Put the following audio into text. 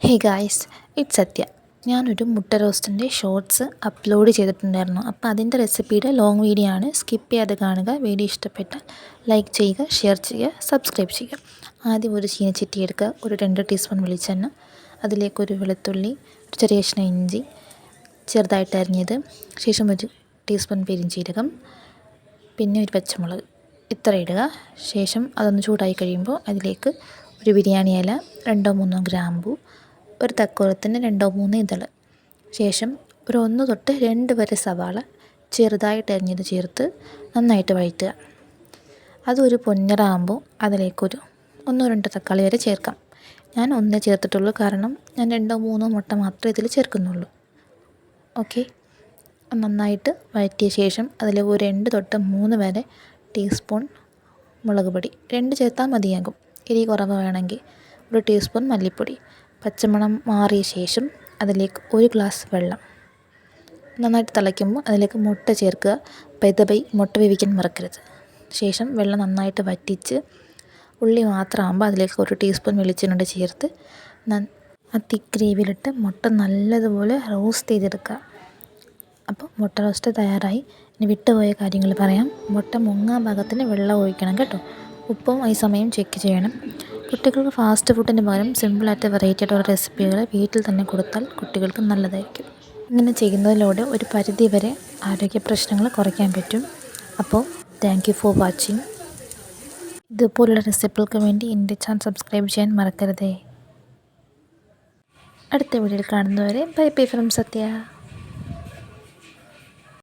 Hey guys, it's സത്യ. ഞാനൊരു മുട്ട റോസ്റ്റിൻ്റെ shorts upload ചെയ്തിട്ടുണ്ടായിരുന്നു. അപ്പോൾ അതിൻ്റെ റെസിപ്പിയുടെ ലോങ് വീഡിയോ ആണ്. സ്കിപ്പ് ചെയ്യാതെ കാണുക. വീഡിയോ ഇഷ്ടപ്പെട്ടാൽ ലൈക്ക് ചെയ്യുക, ഷെയർ ചെയ്യുക, സബ്സ്ക്രൈബ് ചെയ്യുക. ആദ്യം ഒരു ചീനച്ചട്ടി എടുക്കുക. ഒരു 2 ടീസ്പൂൺ വെളിച്ചെണ്ണ, അതിലേക്കൊരു വെളുത്തുള്ളി, ഒരു ചെറിയ കഷ്ണം ഇഞ്ചി ചെറുതായിട്ട് അരിഞ്ഞത്, ശേഷം ഒരു ടീസ്പൂൺ പെരിഞ്ചീരകം, പിന്നെ ഒരു പച്ചമുളക്, ഇത്ര ഇടുക. ശേഷം അതൊന്ന് ചൂടായി കഴിയുമ്പോൾ അതിലേക്ക് ഒരു ബിരിയാണി ഇല, 2-3 ഗ്രാമ്പൂ, ഒരു തക്കോലത്തിന് 2-3 ഇതൾ, ശേഷം ഒരു 1 തൊട്ട് 2 വരെ സവാള ചെറുതായിട്ട് അരിഞ്ഞത് ചേർത്ത് നന്നായിട്ട് വഴറ്റുക. അതൊരു പൊന്നിറാകുമ്പോൾ അതിലേക്കൊരു 1-2 തക്കാളി വരെ ചേർക്കാം. ഞാൻ 1 ചേർത്തിട്ടുള്ളൂ, കാരണം ഞാൻ 2-3 മുട്ട മാത്രമേ ഇതിൽ ചേർക്കുന്നുള്ളൂ. ഓക്കെ, നന്നായിട്ട് വഴറ്റിയ ശേഷം അതിൽ ഒരു 2 തൊട്ട് 3 വരെ ടീസ്പൂൺ മുളക് പൊടി, 2 ചേർത്താൽ മതിയാകും. എരി കുറവ് വേണമെങ്കിൽ ഒരു ടീസ്പൂൺ മല്ലിപ്പൊടി. പച്ചമണം മാറിയ ശേഷം അതിലേക്ക് 1 ഗ്ലാസ് വെള്ളം നന്നായിട്ട് തിളയ്ക്കുമ്പോൾ അതിലേക്ക് മുട്ട ചേർക്കുക. പെതപൈ മുട്ട വേവിക്കാൻ മറക്കരുത്. ശേഷം വെള്ളം നന്നായിട്ട് വറ്റിച്ച് ഉള്ളി മാത്രമാകുമ്പോൾ അതിലേക്ക് 1 ടീസ്പൂൺ വെളിച്ചെണ്ണ ചേർത്ത് ആ തിക്ക് ഗ്രേവിയിലിട്ട് മുട്ട നല്ലതുപോലെ റോസ്റ്റ് ചെയ്തെടുക്കുക. അപ്പോൾ മുട്ട റോസ്റ്റ് തയ്യാറായി. ഇനി വിട്ടുപോയ കാര്യങ്ങൾ പറയാം. മുട്ട മുങ്ങാൻ ഭാഗത്തിന് വെള്ളം ഒഴിക്കണം കേട്ടോ. ഉപ്പും ഈ സമയം ചെക്ക് ചെയ്യണം. കുട്ടികൾക്ക് ഫാസ്റ്റ് ഫുഡിന് പകരം സിമ്പിളായിട്ട് വെറൈറ്റി ആയിട്ടുള്ള റെസിപ്പികൾ വീട്ടിൽ തന്നെ കൊടുത്താൽ കുട്ടികൾക്ക് നല്ലതായിരിക്കും. ഇങ്ങനെ ചെയ്യുന്നതിലൂടെ ഒരു പരിധി വരെ ആരോഗ്യ പ്രശ്നങ്ങൾ കുറയ്ക്കാൻ പറ്റും. അപ്പോൾ താങ്ക് യു ഫോർ വാച്ചിങ്. ഇതുപോലുള്ള റെസിപ്പികൾക്ക് വേണ്ടി എൻ്റെ ചാനൽ സബ്സ്ക്രൈബ് ചെയ്യാൻ മറക്കരുതേ. അടുത്ത വീഡിയോയിൽ കാണുന്നവരെ ബൈ ബൈ ഫ്രം സത്യ.